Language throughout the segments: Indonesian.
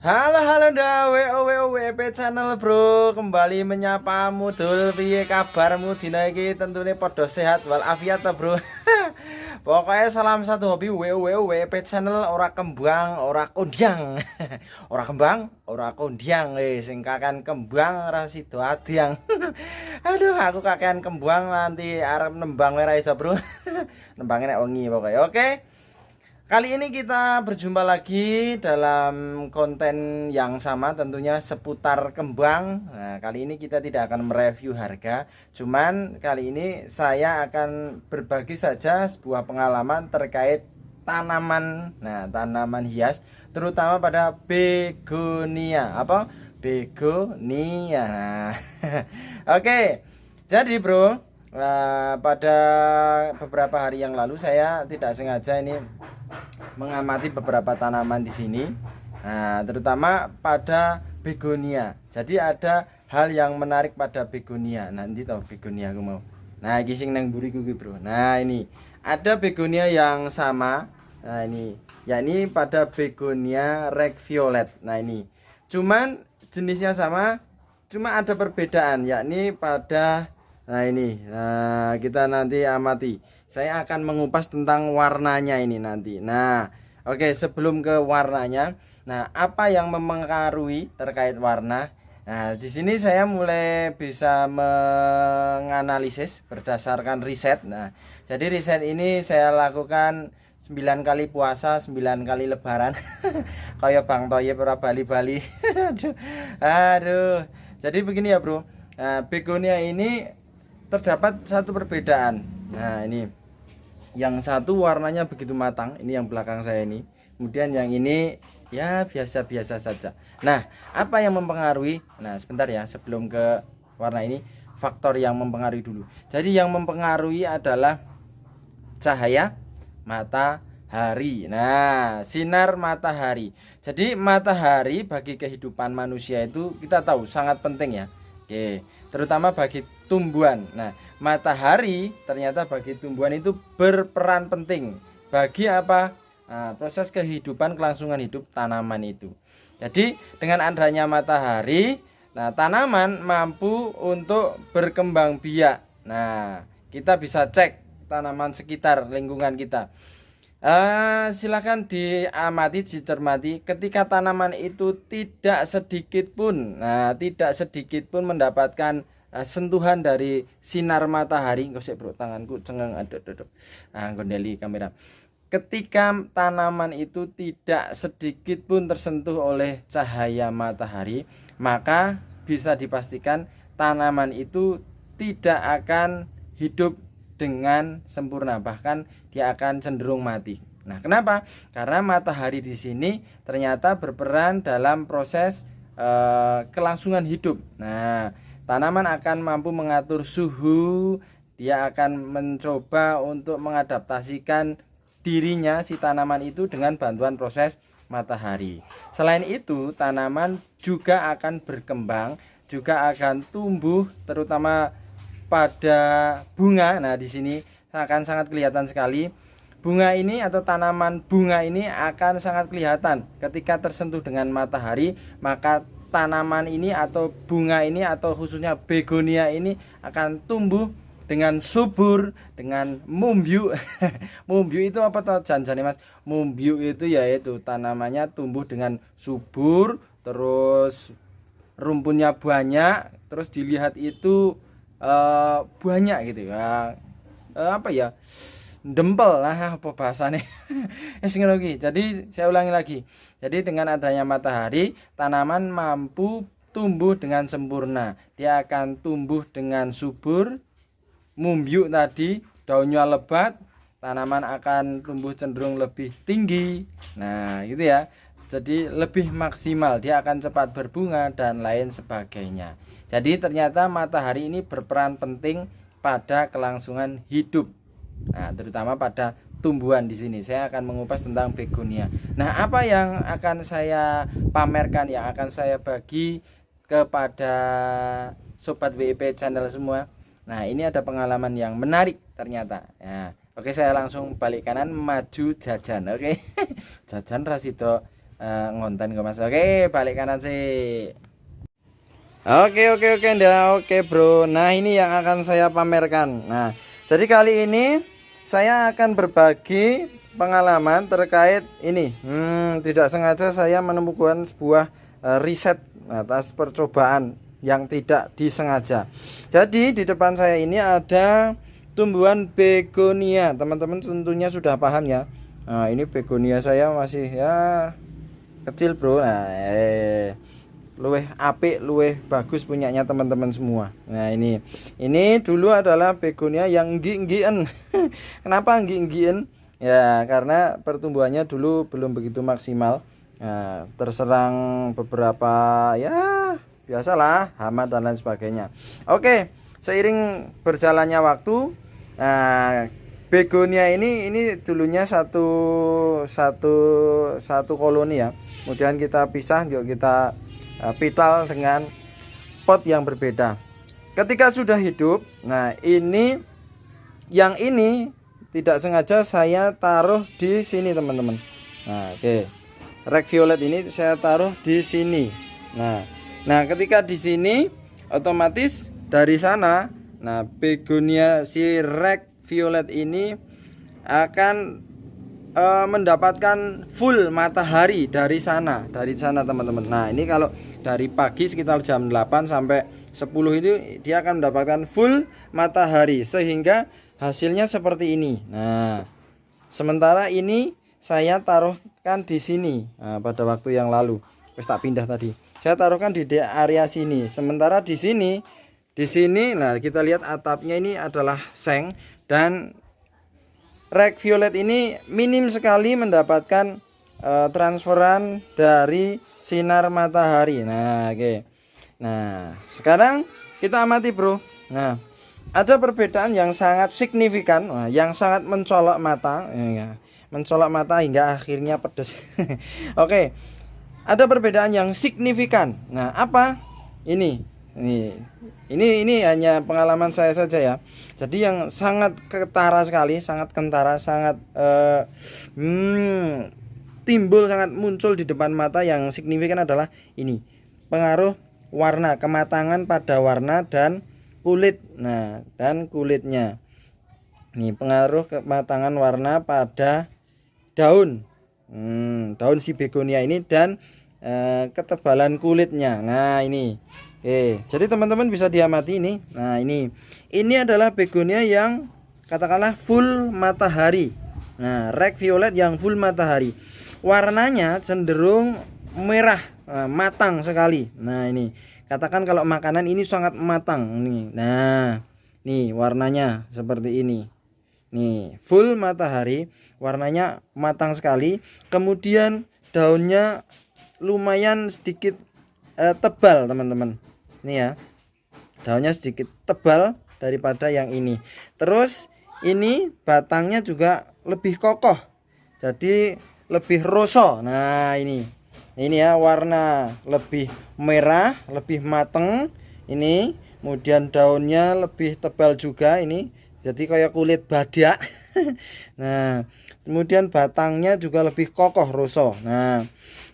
Halo ndak WP channel bro, kembali menyapamu dul, piye kabarmu dina iki? Tentune padha sehat walafiat ta bro. Pokoknya salam satu hobi WP channel, ora kembang ora kondyang. Ora kembang ora kondyang, sing kakan kembang ora sida adyang. Aduh, aku kakean kembang nanti arep nembang ora iso bro. Nembangnya nek wengi pokoknya. Oke. Kali ini kita berjumpa lagi dalam konten yang sama, tentunya seputar kembang. Nah, kali ini kita tidak akan mereview harga, cuman kali ini saya akan berbagi saja sebuah pengalaman terkait tanaman. Nah, tanaman hias, terutama pada begonia. Apa? Begonia. Nah, oke. Jadi, bro, pada beberapa hari yang lalu saya tidak sengaja ini mengamati beberapa tanaman di sini. Nah, terutama pada begonia. Jadi ada hal yang menarik pada begonia. Nanti tahu begonia aku mau. Nah, gising nang buriku ki, bro. Nah, ini ada begonia yang sama. Nah, ini yakni pada begonia red violet. Nah, ini cuman jenisnya sama, cuma ada perbedaan yakni pada ini. Nah, kita nanti amati. Saya akan mengupas tentang warnanya ini nanti. Nah, oke, sebelum ke warnanya, nah, apa yang mempengaruhi terkait warna? Nah, di sini saya mulai bisa menganalisis berdasarkan riset. Nah, jadi riset ini saya lakukan 9 kali puasa, 9 kali lebaran. Kayak Bang Toyib ora Bali-Bali. Aduh. Jadi begini ya, Bro. Nah, begonia ini terdapat satu perbedaan. Nah, ini yang satu warnanya begitu matang, ini yang belakang saya ini. Kemudian yang ini ya biasa-biasa saja. Nah, apa yang mempengaruhi? Nah, sebentar ya, sebelum ke warna ini, faktor yang mempengaruhi dulu. Jadi yang mempengaruhi adalah cahaya matahari. Nah, sinar matahari. Jadi matahari bagi kehidupan manusia itu kita tahu sangat penting ya. Oke, terutama bagi tumbuhan. Nah, matahari ternyata bagi tumbuhan itu berperan penting bagi apa? Nah, proses kehidupan, kelangsungan hidup tanaman itu. Jadi dengan adanya matahari, nah, tanaman mampu untuk berkembang biak. Nah, kita bisa cek tanaman sekitar lingkungan kita. Silakan diamati, dicermati ketika tanaman itu tidak sedikit pun mendapatkan sentuhan dari sinar matahari. Gosek bro, tanganku cengeng, aduh. Gondeli kamera. Ketika tanaman itu tidak sedikit pun tersentuh oleh cahaya matahari, maka bisa dipastikan tanaman itu tidak akan hidup dengan sempurna, bahkan dia akan cenderung mati. Nah, kenapa? Karena matahari di sini ternyata berperan dalam proses kelangsungan hidup. Nah, tanaman akan mampu mengatur suhu, dia akan mencoba untuk mengadaptasikan dirinya si tanaman itu dengan bantuan proses matahari. Selain itu, tanaman juga akan berkembang, juga akan tumbuh, terutama pada bunga. Nah, di sini akan sangat kelihatan sekali. Bunga ini atau tanaman bunga ini akan sangat kelihatan ketika tersentuh dengan matahari, maka tanaman ini atau bunga ini atau khususnya begonia ini akan tumbuh dengan subur, dengan mumbu. Mumbu itu apa toh janjane Mas? Mumbu itu yaitu tanamannya tumbuh dengan subur, terus rumputnya banyak, terus dilihat itu banyak gitu ya. Apa ya? Dempel lah apa bahasanya. Jadi saya ulangi lagi. Jadi dengan adanya matahari, tanaman mampu tumbuh dengan sempurna. Dia akan tumbuh dengan subur, mumbu tadi, daunnya lebat, tanaman akan tumbuh cenderung lebih tinggi. Nah, gitu ya. Jadi lebih maksimal, dia akan cepat berbunga dan lain sebagainya. Jadi ternyata matahari ini berperan penting pada kelangsungan hidup. Nah, terutama pada tumbuhan di sini. Saya akan mengupas tentang begonia. Nah, apa yang akan saya pamerkan, yang akan saya bagi kepada sobat WP channel semua. Nah, ini ada pengalaman yang menarik ternyata. Nah, oke, saya langsung balik kanan maju jajan. Oke. Jajan rasito ngonten kok Mas. Oke, balik kanan sih. Oke Nda. Oke bro. Nah ini yang akan saya pamerkan. Nah jadi kali ini saya akan berbagi pengalaman terkait ini. Tidak sengaja saya menemukan sebuah riset atas percobaan yang tidak disengaja. Jadi di depan saya ini ada tumbuhan begonia. Teman-teman tentunya sudah paham ya. Nah ini begonia saya masih ya kecil bro. Nah luweh apik, luweh bagus punyanya teman-teman semua. Nah ini dulu adalah begonia yang nggi-nggian. Kenapa nggi-nggian? Ya karena pertumbuhannya dulu belum begitu maksimal. Nah, terserang beberapa ya biasalah hama dan lain sebagainya. Oke, seiring berjalannya waktu, nah begonia ini dulunya satu koloni ya. Kemudian kita pisah, yuk kita vital dengan pot yang berbeda. Ketika sudah hidup, nah ini tidak sengaja saya taruh di sini teman-teman. Nah oke, rek violet ini saya taruh di sini. Nah ketika di sini otomatis dari sana, nah begonia si rek violet ini akan mendapatkan full matahari dari sana teman-teman. Nah ini kalau dari pagi sekitar jam 8 sampai 10 itu dia akan mendapatkan full matahari sehingga hasilnya seperti ini. Nah sementara ini saya taruhkan di sini. Nah, pada waktu yang lalu wis tak pindah tadi saya taruhkan di area sini. Sementara di sini nah kita lihat atapnya ini adalah seng, dan rek violet ini minim sekali mendapatkan transferan dari sinar matahari. Nah oke. Nah sekarang kita amati bro. Nah ada perbedaan yang sangat signifikan, yang sangat mencolok mata, mencolok mata hingga akhirnya pedes. Oke, ada perbedaan yang signifikan. Nah apa ini hanya pengalaman saya saja ya. Jadi yang sangat ketara sekali, sangat kentara, sangat timbul, sangat muncul di depan mata yang signifikan adalah ini pengaruh warna, kematangan pada warna dan kulit. Nah dan kulitnya ini pengaruh kematangan warna pada daun si begonia ini dan ketebalan kulitnya. Nah ini oke, jadi teman-teman bisa diamati ini. Nah ini adalah begonia yang katakanlah full matahari. Nah rek violet yang full matahari, warnanya cenderung merah, matang sekali. Nah ini katakan kalau makanan ini sangat matang nih. Nah nih warnanya seperti ini. Nih full matahari, warnanya matang sekali. Kemudian daunnya lumayan sedikit tebal teman-teman. Ini ya, daunnya sedikit tebal daripada yang ini. Terus ini batangnya juga lebih kokoh, jadi lebih roso. Nah ini ya, warna lebih merah, lebih mateng ini. Kemudian daunnya lebih tebal juga ini, jadi kayak kulit badak. Nah kemudian batangnya juga lebih kokoh, roso. Nah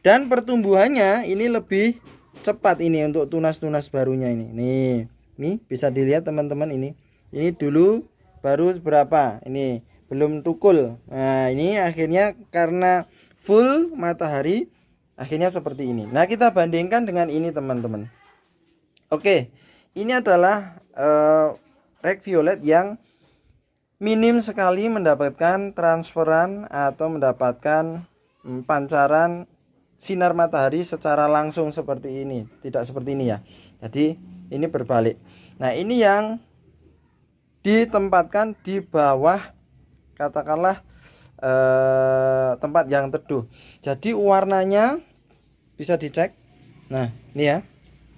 dan pertumbuhannya ini lebih cepat ini untuk tunas-tunas barunya ini. Nih bisa dilihat teman-teman, ini dulu baru berapa, ini belum tukul. Nah ini akhirnya karena full matahari akhirnya seperti ini. Nah kita bandingkan dengan ini teman-teman. Oke, ini adalah rek violet yang minim sekali mendapatkan transferan atau mendapatkan pancaran sinar matahari secara langsung seperti ini. Tidak seperti ini ya, jadi ini berbalik. Nah ini yang ditempatkan di bawah katakanlah tempat yang teduh, jadi warnanya bisa dicek. Nah ini ya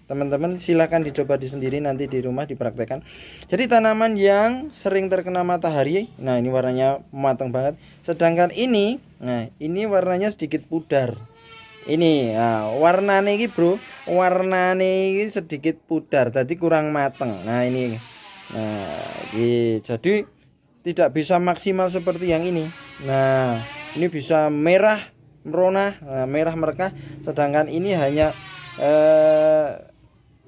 teman-teman, silahkan dicoba di sendiri nanti di rumah dipraktekkan. Jadi tanaman yang sering terkena matahari, nah ini warnanya matang banget. Sedangkan ini, nah ini warnanya sedikit pudar. Ini warnanya ini bro, warnanya ini sedikit pudar, jadi kurang matang. Nah ini jadi tidak bisa maksimal seperti yang ini. Nah ini bisa merah merona, merah merekah, sedangkan ini hanya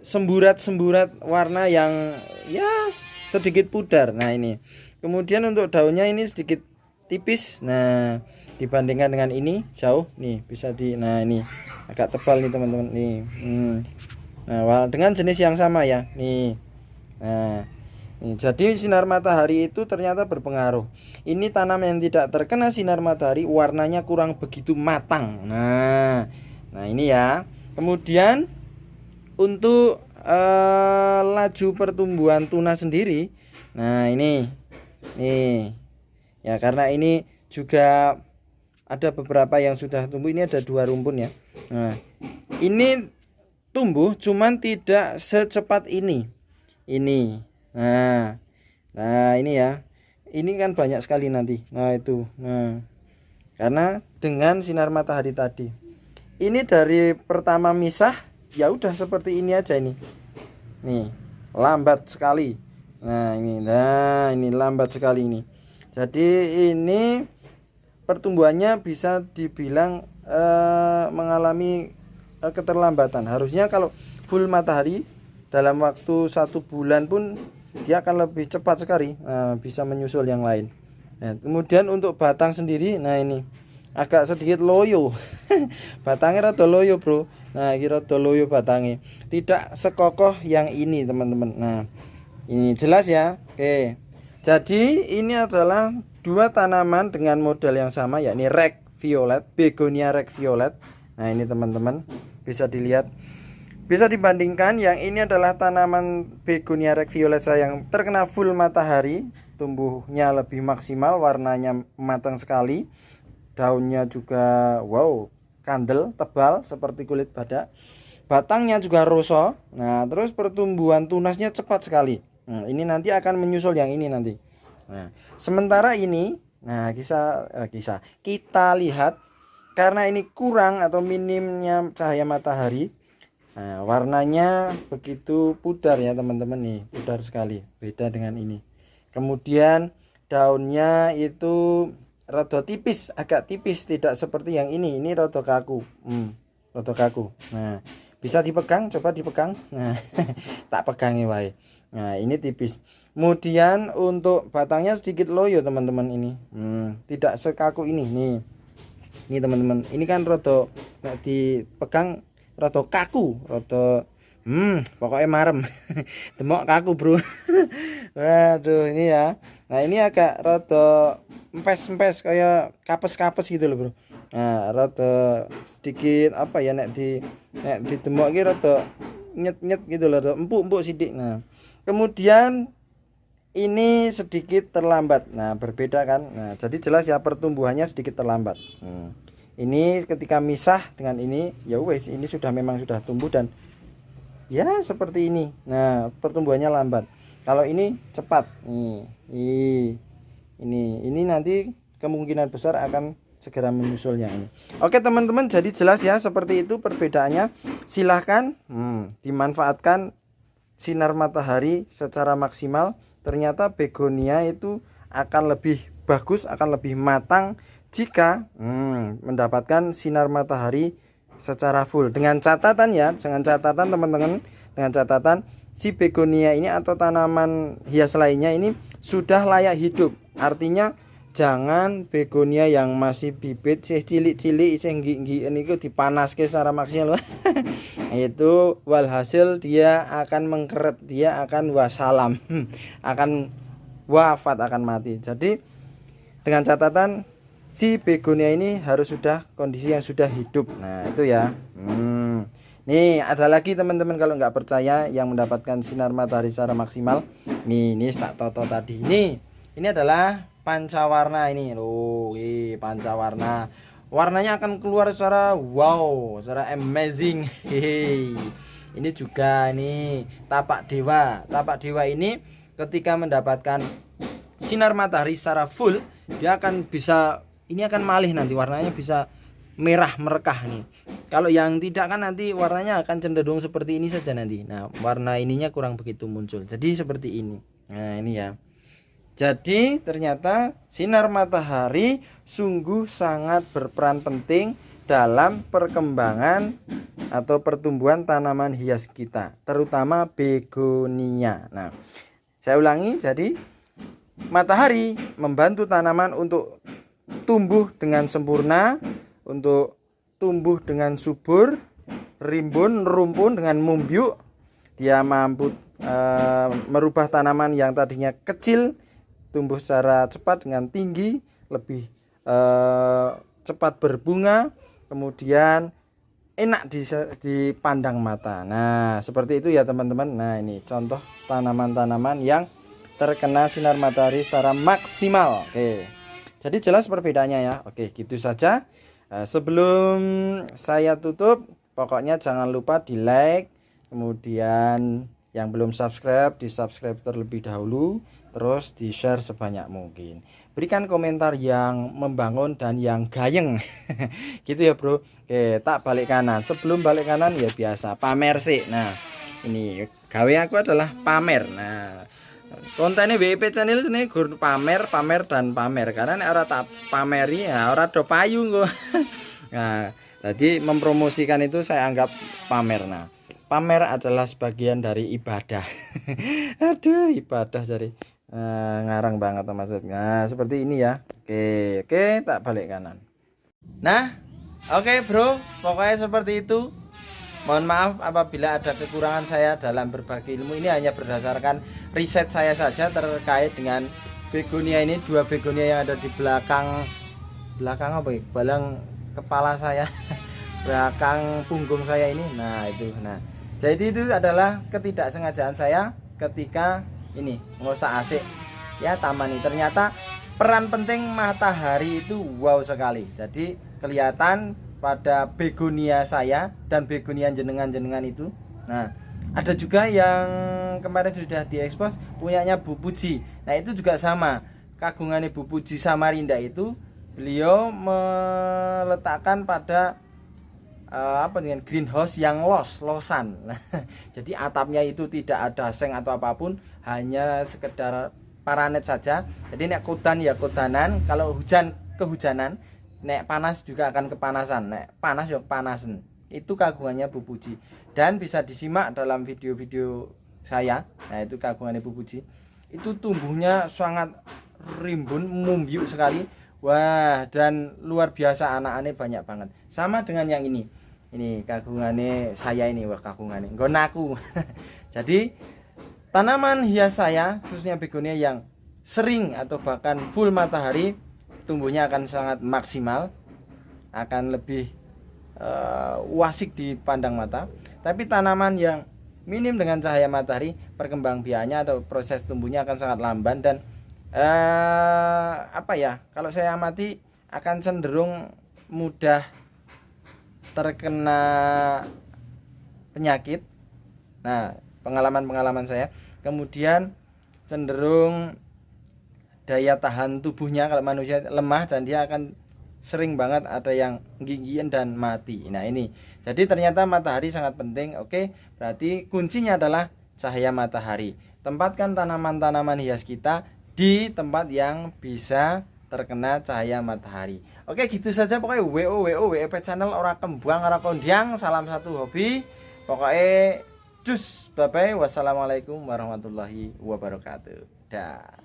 semburat-semburat warna yang ya sedikit pudar. Nah ini kemudian untuk daunnya ini sedikit tipis, nah dibandingkan dengan ini jauh nih, bisa nah ini agak tebal nih teman-teman nih. Nah dengan jenis yang sama ya nih. Nah jadi sinar matahari itu ternyata berpengaruh. Ini tanam yang tidak terkena sinar matahari warnanya kurang begitu matang. Nah ini ya. Kemudian untuk laju pertumbuhan tunas sendiri, nah ini nih ya, karena ini juga ada beberapa yang sudah tumbuh. Ini ada 2 rumpun ya. Nah ini tumbuh cuman tidak secepat ini. Nah ini ya, ini kan banyak sekali nanti. Nah itu, karena dengan sinar matahari tadi, ini dari pertama misah ya udah seperti ini aja ini. Nih lambat sekali. Nah ini lambat sekali ini. Jadi ini pertumbuhannya bisa dibilang mengalami keterlambatan. Harusnya kalau full matahari dalam waktu 1 bulan pun dia akan lebih cepat sekali, bisa menyusul yang lain. Nah, kemudian untuk batang sendiri, nah ini agak sedikit loyo. Batangnya rada loyo bro. Nah ini rada loyo batangnya, tidak sekokoh yang ini teman-teman. Nah ini jelas ya. Oke, jadi ini adalah 2 tanaman dengan model yang sama, yakni Rex Violet, Begonia Rex Violet. Nah ini teman-teman bisa dilihat, bisa dibandingkan. Yang ini adalah tanaman Begonia Rex Violet yang terkena full matahari, tumbuhnya lebih maksimal, warnanya matang sekali, daunnya juga wow kandel, tebal seperti kulit badak, batangnya juga rosa. Nah terus pertumbuhan tunasnya cepat sekali. Nah ini nanti akan menyusul yang ini nanti. Nah sementara ini, nah kita lihat, karena ini kurang atau minimnya cahaya matahari, nah warnanya begitu pudar ya teman-teman nih, pudar sekali, beda dengan ini. Kemudian daunnya itu rada tipis, agak tipis, tidak seperti yang ini rada kaku. Rada kaku. Nah bisa dipegang, coba dipegang. Nah tak pegangi wae. Nah ini tipis. Kemudian untuk batangnya sedikit loyo teman-teman ini. Tidak sekaku ini nih. Ini teman-teman, ini kan rada dipegang rada kaku, rada pokoknya marem. Demok kaku bro. Waduh ini ya. Nah ini agak rada empes-empes, kayak kapes-kapes gitu loh bro. Nah rada sedikit apa ya, nek di demok iki rada nyet-nyet gitu loh, rada empuk-empuk sidik. Nah kemudian ini sedikit terlambat. Nah berbeda kan. Nah jadi jelas ya pertumbuhannya sedikit terlambat. Ini ketika misah dengan ini ya wes, ini memang sudah tumbuh dan ya seperti ini. Nah pertumbuhannya lambat. Kalau ini cepat. Ini nanti kemungkinan besar akan segera menyusulnya ini. Oke teman-teman, jadi jelas ya seperti itu perbedaannya. Silahkan dimanfaatkan sinar matahari secara maksimal. Ternyata begonia itu akan lebih bagus, akan lebih matang jika mendapatkan sinar matahari secara full. Dengan catatan ya, teman-teman, dengan catatan si begonia ini atau tanaman hias lainnya ini sudah layak hidup. Artinya jangan begonia yang masih bibit, cilik-cilik, ini dipanaske secara maksimal. Itu walhasil dia akan mengkeret, dia akan wassalam, akan wafat, akan mati. Jadi dengan catatan si begonia ini harus sudah kondisi yang sudah hidup. Nah itu ya. Nih ada lagi teman-teman, kalau nggak percaya yang mendapatkan sinar matahari secara maksimal, nih tak toto tadi. Ini adalah pancawarna ini loh. Pancawarna, warnanya akan keluar secara wow, secara amazing. Ini juga nih tapak dewa ini ketika mendapatkan sinar matahari secara full, dia akan bisa, ini akan malih nanti, warnanya bisa merah merekah nih. Kalau yang tidak kan nanti warnanya akan cenderung seperti ini saja nanti. Nah warna ininya kurang begitu muncul, jadi seperti ini. Nah ini ya. Jadi ternyata sinar matahari sungguh sangat berperan penting dalam perkembangan atau pertumbuhan tanaman hias kita, terutama begonia. Nah, saya ulangi, jadi matahari membantu tanaman untuk tumbuh dengan sempurna, untuk tumbuh dengan subur, rimbun, rumpun dengan membiuk. Dia mampu merubah tanaman yang tadinya kecil tumbuh secara cepat dengan tinggi, lebih cepat berbunga, kemudian enak dipandang mata. Nah, seperti itu ya teman-teman. Nah, ini contoh tanaman-tanaman yang terkena sinar matahari secara maksimal. Oke. Jadi jelas perbedaannya ya. Oke, gitu saja. Sebelum saya tutup, pokoknya jangan lupa di like, kemudian yang belum subscribe di subscribe terlebih dahulu, terus di share sebanyak mungkin. Berikan komentar yang membangun dan yang gayeng. Gitu ya bro. Oke, tak balik kanan. Sebelum balik kanan ya biasa pamer sih. Nah, ini gawe aku adalah pamer. Nah, kontennya WP channel ini gur pamer dan pamer, karena nek ora tak pameri ya ora do payu kok. Nah, jadi mempromosikan itu saya anggap pamer. Nah, pamer adalah sebagian dari ibadah. Aduh, ibadah jadi ngarang banget maksudnya. Nah, seperti ini ya. Oke, tak balik kanan. Nah, oke bro, pokoknya seperti itu. Mohon maaf apabila ada kekurangan saya dalam berbagi ilmu. Ini hanya berdasarkan riset saya saja terkait dengan begonia ini, dua begonia yang ada di belakang apa ya? Belakang kepala saya, belakang punggung saya ini. Nah, itu. Nah, jadi itu adalah ketidaksengajaan saya ketika ini ngosak asik ya taman ini. Ternyata peran penting matahari itu wow sekali. Jadi kelihatan pada begonia saya dan begonia jenengan itu. Nah, ada juga yang kemarin sudah diekspos punyanya Bu Puji. Nah, itu juga sama. Kagungannya Bu Puji Samarinda itu beliau meletakkan pada dengan greenhouse yang losan. Jadi atapnya itu tidak ada seng atau apapun, hanya sekedar paranet saja. Jadi nek kodan ya kodanan, kalau hujan kehujanan, nek panas juga akan kepanasan, nek panas ya panasan. Itu kagungannya Bu Puji dan bisa disimak dalam video-video saya. Nah, itu kagungannya Bu Puji. Itu tumbuhnya sangat rimbun, mumbiuk sekali. Wah, dan luar biasa, anak-anaknya banyak banget. Sama dengan yang ini. Ini kagungannya saya ini, wah kagungannya nggonaku. Jadi tanaman hias saya khususnya begonia yang sering atau bahkan full matahari tumbuhnya akan sangat maksimal, akan lebih wasik dipandang mata. Tapi tanaman yang minim dengan cahaya matahari, perkembangbiakannya atau proses tumbuhnya akan sangat lamban dan kalau saya amati akan cenderung mudah terkena penyakit. Nah, pengalaman saya, kemudian cenderung daya tahan tubuhnya kalau manusia lemah dan dia akan sering banget ada yang gigian dan mati. Nah, ini jadi ternyata matahari sangat penting. Oke, berarti kuncinya adalah cahaya matahari. Tempatkan tanaman-tanaman hias kita di tempat yang bisa terkena cahaya matahari. Oke, gitu saja pokoknya WP channel ora kembang ora kondiang, salam satu hobi. Pokoknya bye bye. Wassalamualaikum warahmatullahi wabarakatuh. Dah.